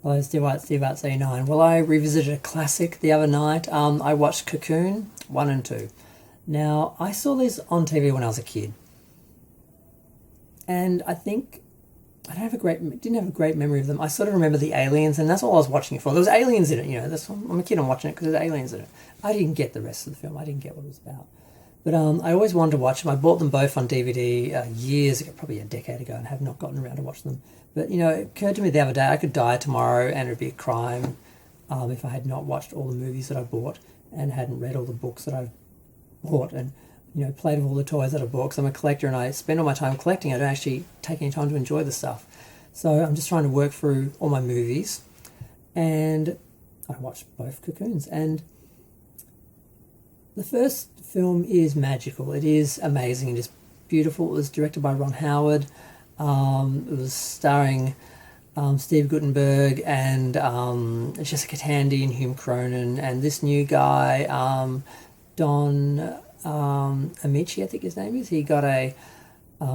Hello, Steve Arts 89. Well, I revisited a classic the other night. I watched Cocoon 1 and 2. Now, I saw these on TV when I was a kid. And I think I didn't have a great memory of them. I sort of remember the aliens, and that's all I was watching it for. There was aliens in it, I'm a kid, I'm watching it because there's aliens in it. I didn't get the rest of the film. I didn't get what it was about. But I always wanted to watch them. I bought them both on DVD years ago, probably a decade ago, and have not gotten around to watch them. But, it occurred to me the other day I could die tomorrow and it would be a crime if I had not watched all the movies that I bought and hadn't read all the books that I've bought and, played with all the toys that I bought. Because I'm a collector and I spend all my time collecting. I don't actually take any time to enjoy the stuff. So I'm just trying to work through all my movies. And I watched both Cocoons. And the first film is magical. It is amazing and just beautiful. It was directed by Ron Howard. It was starring Steve Guttenberg and Jessica Tandy and Hume Cronyn and this new guy, Don Amici, I think his name is. He got a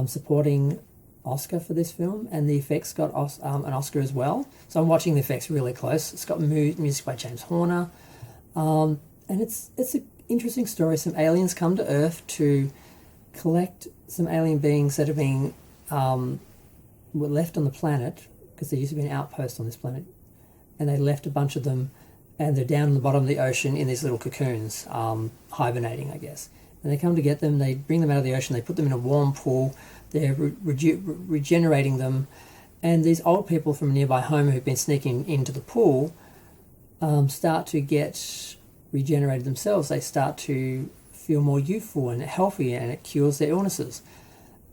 supporting Oscar for this film, and the effects got an Oscar as well. So I'm watching the effects really close. It's got music by James Horner, and it's an interesting story. Some aliens come to Earth to collect some alien beings that are being were left on the planet because there used to be an outpost on this planet, and they left a bunch of them, and they're down in the bottom of the ocean in these little cocoons, hibernating, I guess. And they come to get them, they bring them out of the ocean, they put them in a warm pool, they're regenerating them, and these old people from a nearby home who've been sneaking into the pool start to get regenerated themselves. They start to feel more youthful and healthy, and it cures their illnesses.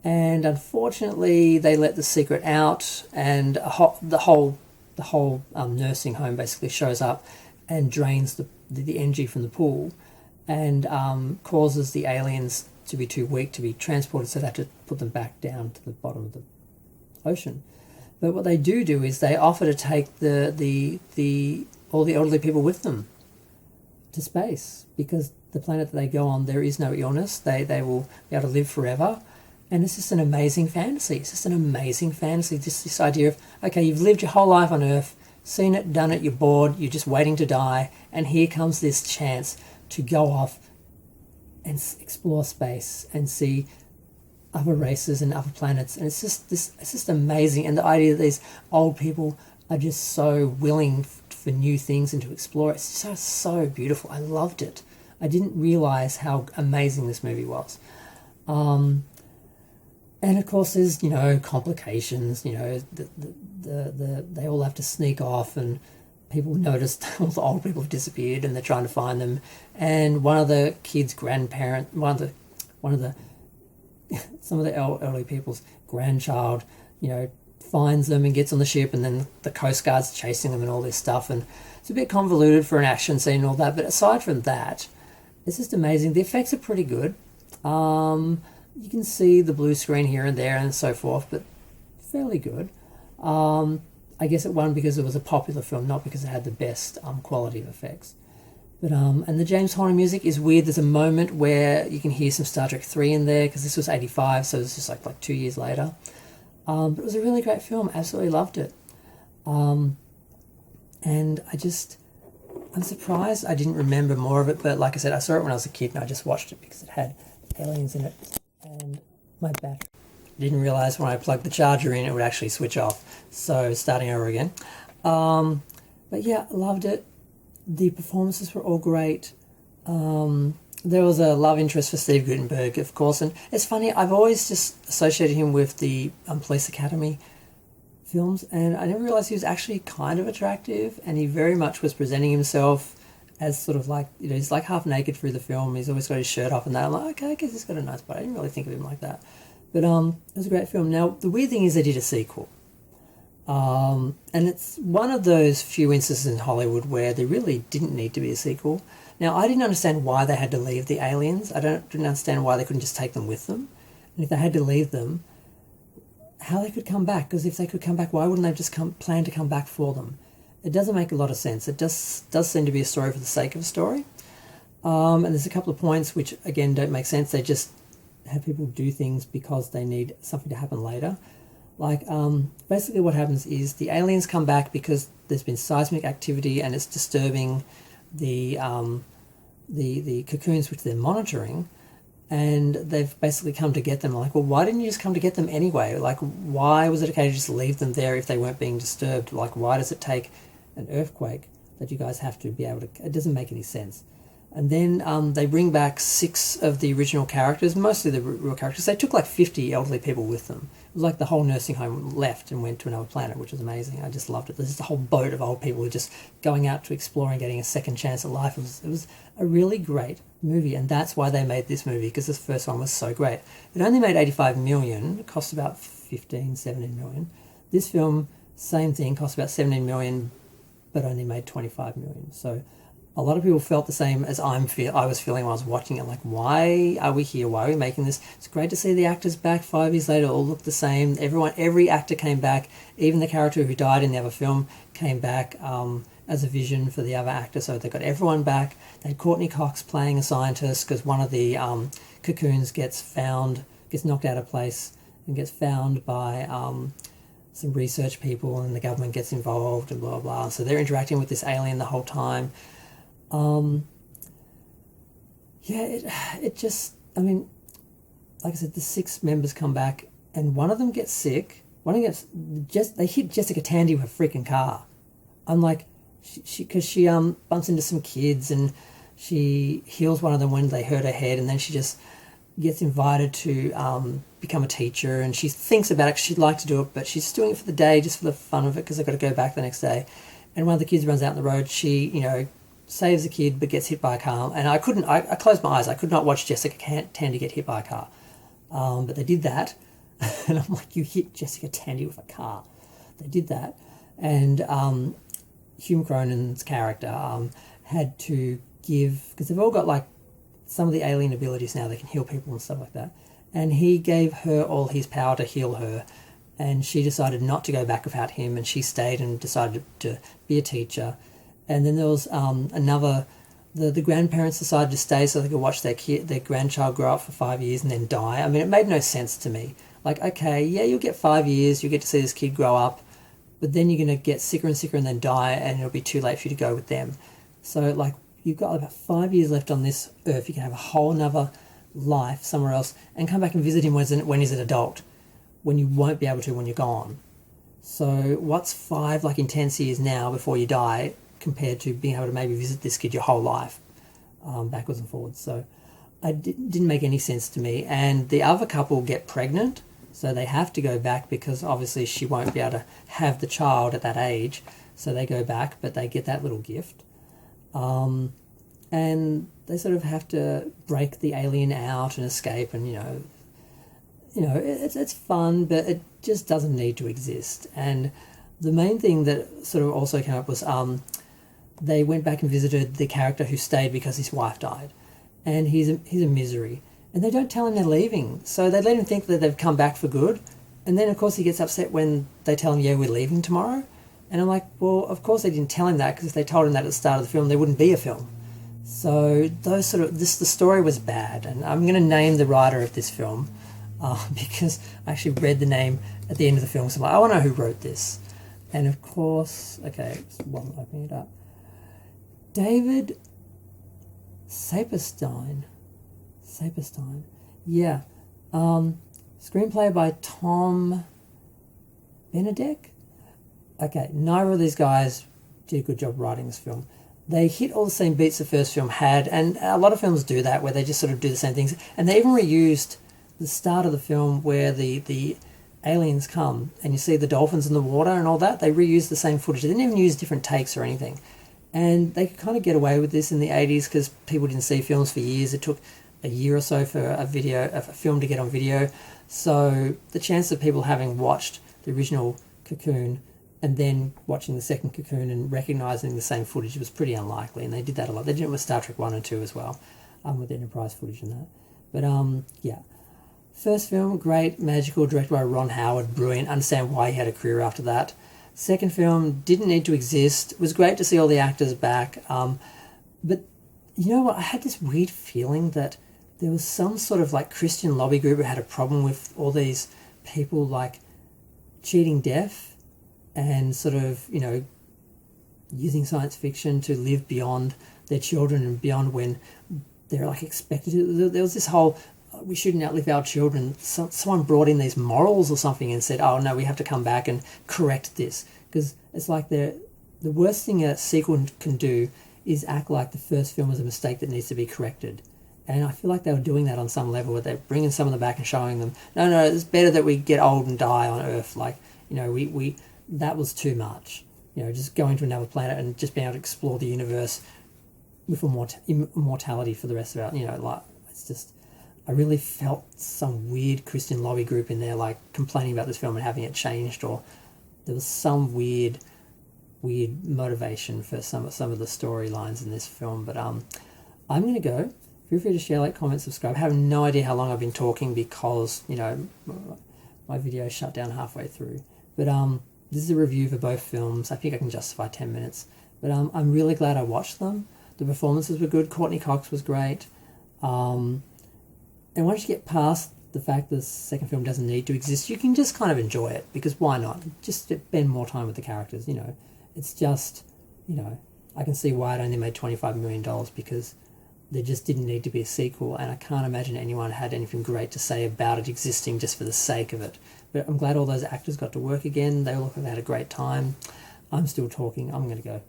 And unfortunately, they let the secret out, and the whole nursing home basically shows up and drains the energy from the pool, and causes the aliens to be too weak to be transported, so they have to put them back down to the bottom of the ocean. But what they do is they offer to take all the elderly people with them to space, because the planet that they go on, there is no illness. They will be able to live forever. And it's just an amazing fantasy. It's just an amazing fantasy. Just this idea of, okay, you've lived your whole life on Earth, seen it, done it, you're bored, you're just waiting to die, and here comes this chance to go off and explore space and see other races and other planets. And it's just amazing. And the idea that these old people are just so willing for new things and to explore, it's just so beautiful. I loved it. I didn't realize how amazing this movie was. And of course, there's complications. They all have to sneak off, and people notice all the old people have disappeared, and they're trying to find them. And one of the kids' grandparent, some of the elderly people's grandchild, finds them and gets on the ship, and then the Coast Guard's chasing them and all this stuff. And it's a bit convoluted for an action scene and all that. But aside from that, it's just amazing. The effects are pretty good. You can see the blue screen here and there and so forth, but fairly good. I guess it won because it was a popular film, not because it had the best quality of effects. But and the James Horner music is weird. There's a moment where you can hear some Star Trek 3 in there, because this was 85, so it's just like 2 years later. But it was a really great film. Absolutely loved it. And I'm surprised I didn't remember more of it, but like I said, I saw it when I was a kid and I just watched it because it had aliens in it. And my battery, didn't realize when I plugged the charger in it would actually switch off, so starting over again. But yeah, loved it. The performances were all great. There was a love interest for Steve Guttenberg, of course, and it's funny, I've always just associated him with the Police Academy films, and I never realized he was actually kind of attractive, and he very much was presenting himself as sort of like, he's like half naked through the film. He's always got his shirt off and that. I'm like, okay, I guess he's got a nice body. I didn't really think of him like that. But it was a great film. Now, the weird thing is they did a sequel. And it's one of those few instances in Hollywood where there really didn't need to be a sequel. Now, I didn't understand why they had to leave the aliens. I didn't understand why they couldn't just take them with them. And if they had to leave them, how they could come back. Because if they could come back, why wouldn't they just plan to come back for them? It doesn't make a lot of sense. It does seem to be a story for the sake of a story. And there's a couple of points which, again, don't make sense. They just have people do things because they need something to happen later. Like, basically what happens is the aliens come back because there's been seismic activity and it's disturbing the cocoons which they're monitoring, and they've basically come to get them. Like, well, why didn't you just come to get them anyway? Like, why was it okay to just leave them there if they weren't being disturbed? Like, why does it take an earthquake that you guys have to be able to... It doesn't make any sense. And then they bring back 6 of the original characters, mostly the real characters. They took like 50 elderly people with them. It was like the whole nursing home left and went to another planet, which was amazing. I just loved it. There's just a whole boat of old people who are just going out to explore and getting a second chance at life. It was a really great movie, and that's why they made this movie, because this first one was so great. It only made 85 million. It cost about 15, 17 million. This film, same thing, cost about 17 million, but only made 25 million. So a lot of people felt the same as I was feeling when I was watching it. Like, why are we here? Why are we making this? It's great to see the actors back 5 years later, all look the same. Every actor came back. Even the character who died in the other film came back as a vision for the other actor. So they got everyone back. They had Courtney Cox playing a scientist because one of the cocoons gets knocked out of place and gets found by some research people, and the government gets involved and blah, blah, blah. So they're interacting with this alien the whole time. It just, I mean, like I said, the 6 members come back and one of them gets sick. They hit Jessica Tandy with a freaking car. I'm like, because she bumps into some kids and she heals one of them when they hurt her head, and then she just gets invited to become a teacher, and she thinks about it because she'd like to do it, but she's just doing it for the day, just for the fun of it, because they've got to go back the next day. And one of the kids runs out on the road. She, saves the kid but gets hit by a car, and I closed my eyes. I could not watch Jessica Tandy get hit by a car, but they did that. And I'm like, you hit Jessica Tandy with a car. They did that, and Hume Cronyn's character had to give, because they've all got like some of the alien abilities now, they can heal people and stuff like that, and he gave her all his power to heal her, and she decided not to go back without him, and she stayed and decided to be a teacher. And then there was the grandparents decided to stay so they could watch their grandchild grow up for 5 years and then die. I mean, it made no sense to me. Like, okay, yeah, you'll get 5 years, you get to see this kid grow up, but then you're going to get sicker and sicker and then die, and it'll be too late for you to go with them. So, like, you've got about 5 years left on this earth. You can have a whole nother life somewhere else and come back and visit him when he's an adult, when you won't be able to when you're gone. So what's 5 like intense years now before you die compared to being able to maybe visit this kid your whole life, backwards and forwards? So it didn't make any sense to me. And the other couple get pregnant, so they have to go back because obviously she won't be able to have the child at that age. So they go back, but they get that little gift. And they sort of have to break the alien out and escape, and it's fun, but it just doesn't need to exist. And the main thing that sort of also came up was they went back and visited the character who stayed because his wife died, and he's a misery, and they don't tell him they're leaving, so they let him think that they've come back for good, and then of course he gets upset when they tell him, yeah, we're leaving tomorrow. And I'm like, well, of course they didn't tell him that, because if they told him that at the start of the film, there wouldn't be a film. So the story was bad, and I'm going to name the writer of this film because I actually read the name at the end of the film, so I'm like, I want to know who wrote this. And of course, okay, while I'm opening it up, David Saperstein, yeah, screenplay by Tom Benedek. Okay, neither of these guys did a good job writing this film. They hit all the same beats the first film had, and a lot of films do that, where they just sort of do the same things. And they even reused the start of the film where the aliens come and you see the dolphins in the water and all that. They reused the same footage. They didn't even use different takes or anything. And they could kind of get away with this in the 80s because people didn't see films for years. It took a year or so for a film to get on video. So the chance of people having watched the original Cocoon and then watching the second Cocoon and recognising the same footage was pretty unlikely, and they did that a lot. They did it with Star Trek 1 and 2 as well, with the Enterprise footage and that. But, yeah. First film, great, magical, directed by Ron Howard, brilliant. Understand why he had a career after that. Second film, didn't need to exist. It was great to see all the actors back. But, you know what, I had this weird feeling that there was some sort of, like, Christian lobby group who had a problem with all these people, like, cheating death and sort of, you know, using science fiction to live beyond their children and beyond when they're like expected to. There was this whole, we shouldn't outlive our children. Someone brought in these morals or something and said, oh no, we have to come back and correct this. Because it's like the worst thing a sequel can do is act like the first film was a mistake that needs to be corrected. And I feel like they were doing that on some level, where they're bringing some of them back and showing them, no, it's better that we get old and die on Earth. Like, you know, we that was too much. You know, just going to another planet and just being able to explore the universe with immortality for the rest of our, you know, like, it's just, I really felt some weird Christian lobby group in there, like, complaining about this film and having it changed, or there was some weird motivation for some of the storylines in this film. But I'm going to go. Feel free to share, like, comment, subscribe. I have no idea how long I've been talking because, you know, my video shut down halfway through. But this is a review for both films. I think I can justify 10 minutes. But I'm really glad I watched them. The performances were good. Courtney Cox was great. And once you get past the fact the second film doesn't need to exist, you can just kind of enjoy it, because why not? Just spend more time with the characters, you know. It's just, you know, I can see why it only made $25 million, because there just didn't need to be a sequel, and I can't imagine anyone had anything great to say about it existing just for the sake of it. But I'm glad all those actors got to work again. They all had a great time. I'm still talking. I'm going to go.